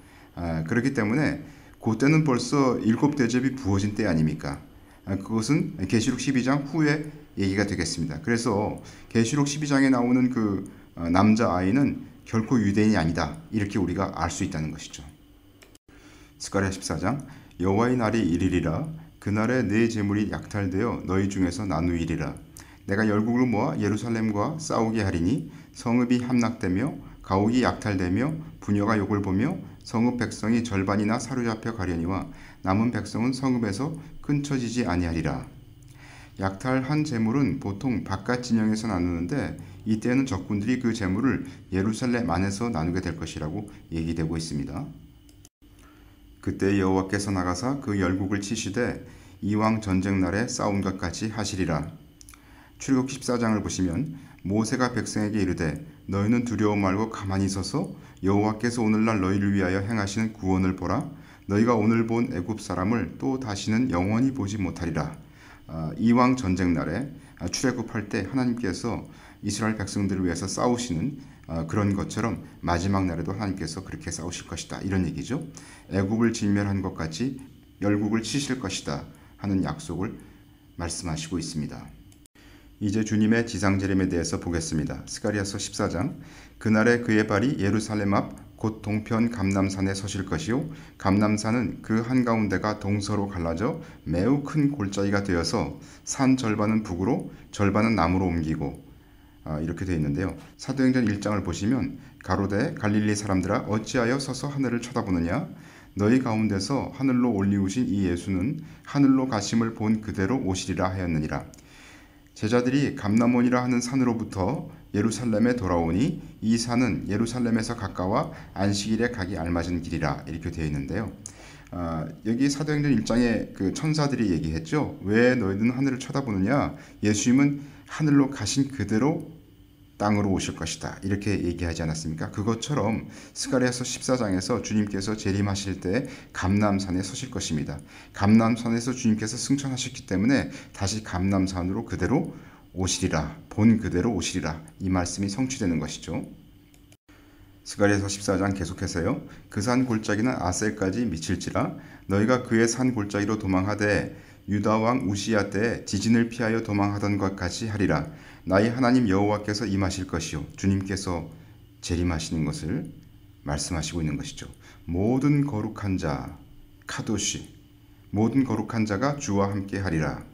그렇기 때문에 그때는 벌써 7대접이 부어진 때 아닙니까? 그것은 계시록 12장 후에 얘기가 되겠습니다. 그래서 계시록 12장에 나오는 그 남자아이는 결코 유대인이 아니다. 이렇게 우리가 알 수 있다는 것이죠. 스가랴 14장 여호와의 날이 이르리라. 그날에 내 재물이 약탈되어 너희 중에서 나누이리라. 내가 열국을 모아 예루살렘과 싸우게 하리니 성읍이 함락되며 가옥이 약탈되며 부녀가 욕을 보며 성읍 백성이 절반이나 사로잡혀 가려니와 남은 백성은 성읍에서 끊쳐지지 아니하리라. 약탈한 재물은 보통 바깥 진영에서 나누는데 이때는 적군들이 그 재물을 예루살렘 안에서 나누게 될 것이라고 얘기되고 있습니다. 그때 여호와께서 나가사 그 열국을 치시되 이왕 전쟁 날에 싸운 것 같이 하시리라. 출애굽기 14장을 보시면 모세가 백성에게 이르되 너희는 두려워 말고 가만히 있어서 여호와께서 오늘날 너희를 위하여 행하시는 구원을 보라. 너희가 오늘 본 애굽 사람을 또 다시는 영원히 보지 못하리라. 이왕 전쟁 날에 출애굽할 때 하나님께서 이스라엘 백성들을 위해서 싸우시는 그런 것처럼 마지막 날에도 하나님께서 그렇게 싸우실 것이다, 이런 얘기죠. 애굽을 진멸한 것 같이 열국을 치실 것이다 하는 약속을 말씀하시고 있습니다. 이제 주님의 지상재림에 대해서 보겠습니다. 스가랴서 14장. 그날에 그의 발이 예루살렘 앞 곧 동편 감람산에 서실 것이요 감람산은 그 한가운데가 동서로 갈라져 매우 큰 골짜기가 되어서 산 절반은 북으로 절반은 남으로 옮기고, 이렇게 되어 있는데요. 사도행전 1장을 보시면 가로되 갈릴리 사람들아 어찌하여 서서 하늘을 쳐다보느냐. 너희 가운데서 하늘로 올리우신 이 예수는 하늘로 가심을 본 그대로 오시리라 하였느니라. 제자들이 감람원이라 하는 산으로부터 예루살렘에 돌아오니 이 산은 예루살렘에서 가까워 안식일에 가기 알맞은 길이라, 이렇게 되어 있는데요. 여기 사도행전 1장에 그 천사들이 얘기했죠. 왜 너희는 하늘을 쳐다보느냐. 예수님은 하늘로 가신 그대로 땅으로 오실 것이다, 이렇게 얘기하지 않았습니까? 그것처럼 스가랴서 14장에서 주님께서 재림하실 때 감람산에 서실 것입니다. 감람산에서 주님께서 승천하셨기 때문에 다시 감람산으로 그대로 오시리라, 본 그대로 오시리라, 이 말씀이 성취되는 것이죠. 스가랴서 14장 계속해서요. 그 산 골짜기는 아셀까지 미칠지라. 너희가 그의 산 골짜기로 도망하되 유다 왕 우시야 때 지진을 피하여 도망하던 것 같이 하리라. 나의 하나님 여호와께서 임하실 것이요 주님께서 재림하시는 것을 말씀하시고 있는 것이죠. 모든 거룩한 자 카도시, 모든 거룩한 자가 주와 함께 하리라.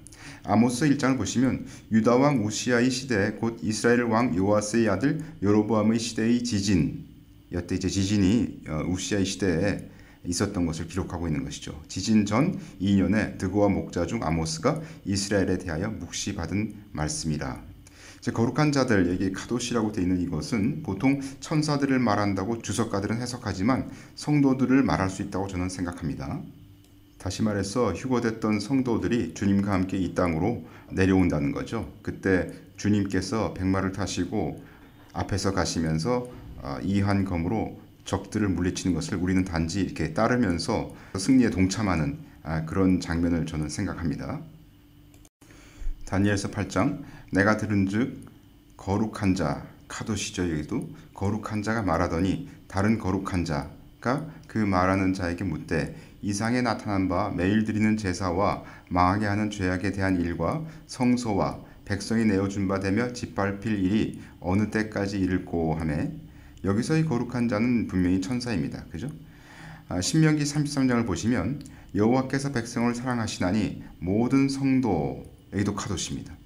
아모스 1장을 보시면 유다 왕 우시야의 시대 곧 이스라엘 왕 요아스의 아들 여로보암의 시대의 지진, 여태 이제 지진이 우시야의 시대에 있었던 것을 기록하고 있는 것이죠. 지진 전 2년에 드고와 목자 중 아모스가 이스라엘에 대하여 묵시받은 말씀이라. 거룩한 자들, 여기 카도시라고 되어 있는 이것은 보통 천사들을 말한다고 주석가들은 해석하지만 성도들을 말할 수 있다고 저는 생각합니다. 다시 말해서 휴거됐던 성도들이 주님과 함께 이 땅으로 내려온다는 거죠. 그때 주님께서 백마를 타시고 앞에서 가시면서 이한 검으로 적들을 물리치는 것을 우리는 단지 이렇게 따르면서 승리에 동참하는 그런 장면을 저는 생각합니다. 다니엘서 8장. 내가 들은즉 거룩한 자, 카도시죠. 여기도 거룩한 자가 말하더니 다른 거룩한 자가 그 말하는 자에게 묻되 이상에 나타난 바 매일 드리는 제사와 망하게 하는 죄악에 대한 일과 성소와 백성이 내어준 바 되며 짓밟힐 일이 어느 때까지 이를꼬 하매. 여기서의 거룩한 자는 분명히 천사입니다. 그죠? 신명기 33장을 보시면 여호와께서 백성을 사랑하시나니 모든 성도, 여기도 카도시입니다.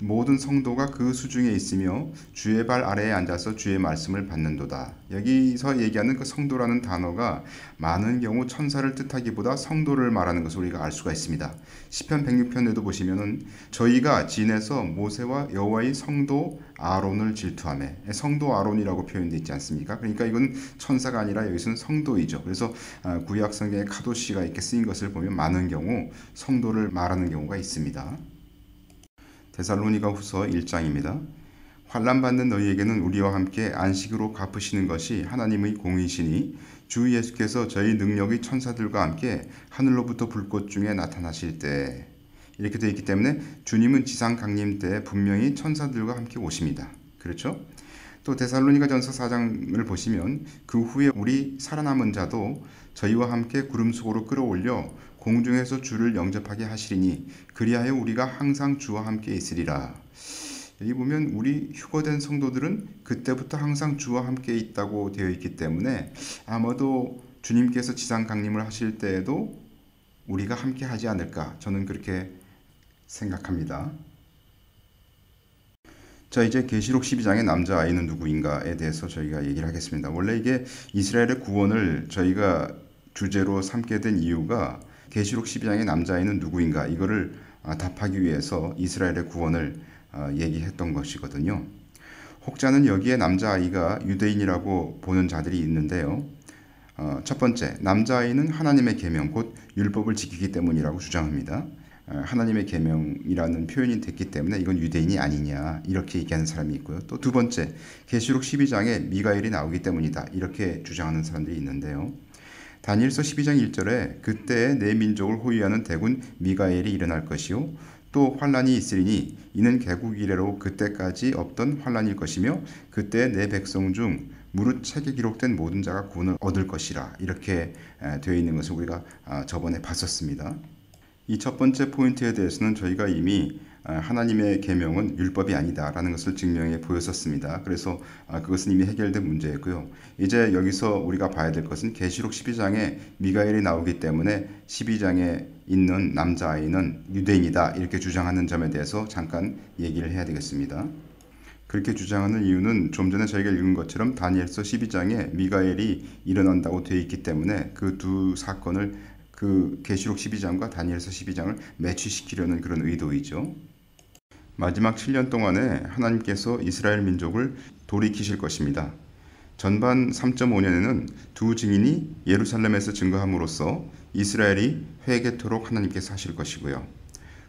모든 성도가 그 수중에 있으며 주의 발 아래에 앉아서 주의 말씀을 받는도다. 여기서 얘기하는 그 성도라는 단어가 많은 경우 천사를 뜻하기보다 성도를 말하는 것을 우리가 알 수가 있습니다. 시편 106편에도 보시면은 저희가 진에서 모세와 여호와의 성도 아론을 질투하며, 성도 아론이라고 표현되어 있지 않습니까? 그러니까 이건 천사가 아니라 여기서는 성도이죠. 그래서 구약 성경에 카도시가 이렇게 쓰인 것을 보면 많은 경우 성도를 말하는 경우가 있습니다. 데살로니가 후서 1장입니다. 환난받는 너희에게는 우리와 함께 안식으로 갚으시는 것이 하나님의 공의시니 주 예수께서 저희 능력의 천사들과 함께 하늘로부터 불꽃 중에 나타나실 때, 이렇게 되어 있기 때문에 주님은 지상 강림 때 분명히 천사들과 함께 오십니다. 그렇죠? 또 데살로니가 전서 4장을 보시면 그 후에 우리 살아남은 자도 저희와 함께 구름 속으로 끌어올려 공중에서 주를 영접하게 하시리니 그리하여 우리가 항상 주와 함께 있으리라. 여기 보면 우리 휴거된 성도들은 그때부터 항상 주와 함께 있다고 되어 있기 때문에 아마도 주님께서 지상 강림을 하실 때에도 우리가 함께 하지 않을까, 저는 그렇게 생각합니다. 자, 이제 계시록 12장의 남자아이는 누구인가에 대해서 저희가 얘기를 하겠습니다. 원래 이게 이스라엘의 구원을 저희가 주제로 삼게 된 이유가 계시록 12장의 남자아이는 누구인가 이거를 답하기 위해서 이스라엘의 구원을 얘기했던 것이거든요. 혹자는 여기에 남자아이가 유대인이라고 보는 자들이 있는데요. 첫 번째, 남자아이는 하나님의 계명 곧 율법을 지키기 때문이라고 주장합니다. 하나님의 계명이라는 표현이 됐기 때문에 이건 유대인이 아니냐 이렇게 얘기하는 사람이 있고요. 또 두 번째, 계시록 12장에 미가엘이 나오기 때문이다 이렇게 주장하는 사람들이 있는데요. 다니엘서 12장 1절에 그때에 내 민족을 호위하는 대군 미가엘이 일어날 것이요 또 환란이 있으리니 이는 개국 이래로 그때까지 없던 환란일 것이며 그때 내 백성 중 무릇 책에 기록된 모든 자가 구원을 얻을 것이라 이렇게 되어 있는 것을 우리가 저번에 봤었습니다. 이 첫 번째 포인트에 대해서는 저희가 이미 하나님의 계명은 율법이 아니다라는 것을 증명해 보였었습니다. 그래서 그것은 이미 해결된 문제였고요. 이제 여기서 우리가 봐야 될 것은 계시록 12장에 미가엘이 나오기 때문에 12장에 있는 남자아이는 유대인이다 이렇게 주장하는 점에 대해서 잠깐 얘기를 해야 되겠습니다. 그렇게 주장하는 이유는 좀 전에 저희가 읽은 것처럼 다니엘서 12장에 미가엘이 일어난다고 되어 있기 때문에 그 두 사건을 그 계시록 12장과 다니엘서 12장을 매치시키려는 그런 의도이죠. 마지막 7년 동안에 하나님께서 이스라엘 민족을 돌이키실 것입니다. 전반 3.5년에는 두 증인이 예루살렘에서 증거함으로써 이스라엘이 회개토록 하나님께서 하실 것이고요.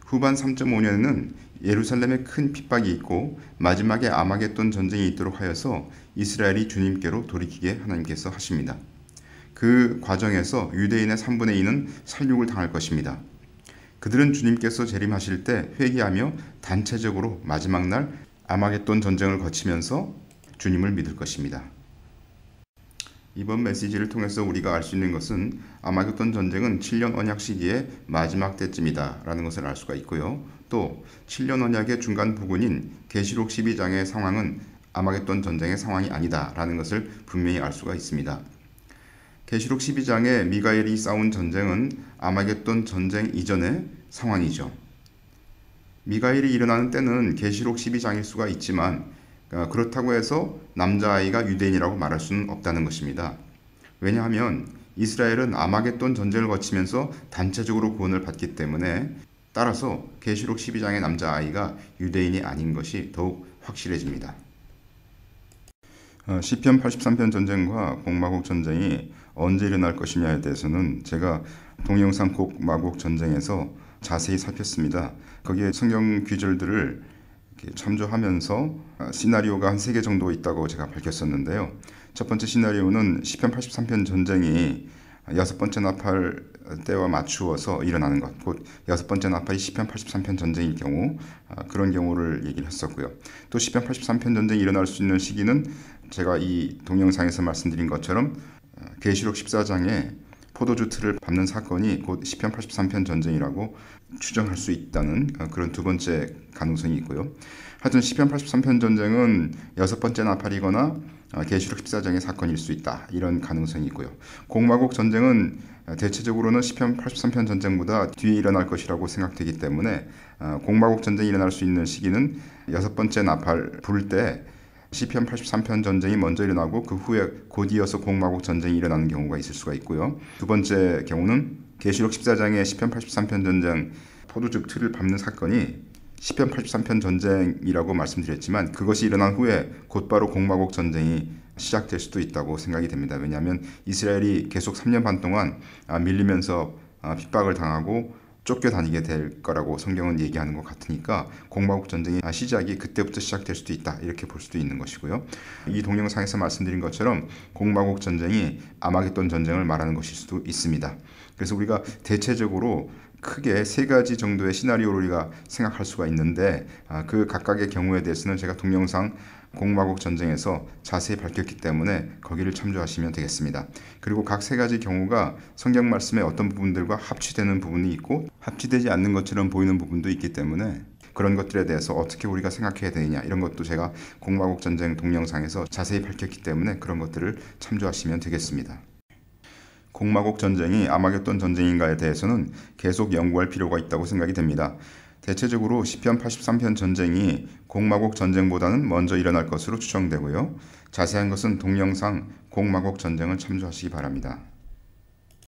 후반 3.5년에는 예루살렘에 큰 핍박이 있고 마지막에 아마겟돈 전쟁이 있도록 하여서 이스라엘이 주님께로 돌이키게 하나님께서 하십니다. 그 과정에서 유대인의 3분의 2는 살육을 당할 것입니다. 그들은 주님께서 재림하실 때 회개하며 단체적으로 마지막 날 아마겟돈 전쟁을 거치면서 주님을 믿을 것입니다. 이번 메시지를 통해서 우리가 알 수 있는 것은 아마겟돈 전쟁은 7년 언약 시기의 마지막 때쯤이다 라는 것을 알 수가 있고요. 또 7년 언약의 중간 부분인 계시록 12장의 상황은 아마겟돈 전쟁의 상황이 아니다 라는 것을 분명히 알 수가 있습니다. 계시록 12장에 미가엘이 싸운 전쟁은 아마겟돈 전쟁 이전의 상황이죠. 미가엘이 일어나는 때는 계시록 12장일 수가 있지만 그렇다고 해서 남자아이가 유대인이라고 말할 수는 없다는 것입니다. 왜냐하면 이스라엘은 아마겟돈 전쟁을 거치면서 단체적으로 구원을 받기 때문에 따라서 계시록 12장의 남자아이가 유대인이 아닌 것이 더욱 확실해집니다. 시편 83편 전쟁과 곡마곡 전쟁이 언제 일어날 것이냐에 대해서는 제가 동영상 곡마곡 전쟁에서 자세히 살폈습니다. 거기에 성경 구절들을 참조하면서 시나리오가 한 3개 정도 있다고 제가 밝혔었는데요. 첫 번째 시나리오는 시편 83편 전쟁이 6번째 나팔 때와 맞추어서 일어나는 것, 곧 6번째 나팔이 시편 83편 전쟁일 경우 그런 경우를 얘기를 했었고요. 또 시편 83편 전쟁이 일어날 수 있는 시기는 제가 이 동영상에서 말씀드린 것처럼 계시록 14장에 포도주 틀을 밟는 사건이 곧 시편 83편 전쟁이라고 추정할 수 있다는 그런 두 번째 가능성이 있고요. 하여튼 시편 83편 전쟁은 6번째 나팔이거나 계시록 14장의 사건일 수 있다. 이런 가능성이 있고요. 곡마곡 전쟁은 대체적으로는 시편 83편 전쟁보다 뒤에 일어날 것이라고 생각되기 때문에 곡마곡 전쟁이 일어날 수 있는 시기는 6번째 나팔 불 때 시편 83편 전쟁이 먼저 일어나고 그 후에 곧 이어서 곡마곡 전쟁이 일어나는 경우가 있을 수가 있고요. 두 번째 경우는 계시록 14장의 시편 83편 전쟁 포도즙 틀을 밟는 사건이 시편 83편 전쟁이라고 말씀드렸지만 그것이 일어난 후에 곧바로 곡마곡 전쟁이 시작될 수도 있다고 생각이 됩니다. 왜냐하면 이스라엘이 계속 3년 반 동안 밀리면서 핍박을 당하고 쫓겨다니게 될 거라고 성경은 얘기하는 것 같으니까 곡마곡 전쟁의 시작이 그때부터 시작될 수도 있다 이렇게 볼 수도 있는 것이고요. 이 동영상에서 말씀드린 것처럼 곡마곡 전쟁이 아마겟돈 전쟁을 말하는 것일 수도 있습니다. 그래서 우리가 대체적으로 크게 3가지 정도의 시나리오를 우리가 생각할 수가 있는데 그 각각의 경우에 대해서는 제가 동영상 곡마곡 전쟁에서 자세히 밝혔기 때문에 거기를 참조하시면 되겠습니다. 그리고 각 3가지 경우가 성경 말씀의 어떤 부분들과 합치되는 부분이 있고 합치되지 않는 것처럼 보이는 부분도 있기 때문에 그런 것들에 대해서 어떻게 우리가 생각해야 되느냐 이런 것도 제가 곡마곡 전쟁 동영상에서 자세히 밝혔기 때문에 그런 것들을 참조하시면 되겠습니다. 곡마곡 전쟁이 아마겟돈 전쟁인가에 대해서는 계속 연구할 필요가 있다고 생각이 됩니다. 대체적으로 시편 83편 전쟁이 곡마곡 전쟁보다는 먼저 일어날 것으로 추정되고요. 자세한 것은 동영상 곡마곡 전쟁을 참조하시기 바랍니다.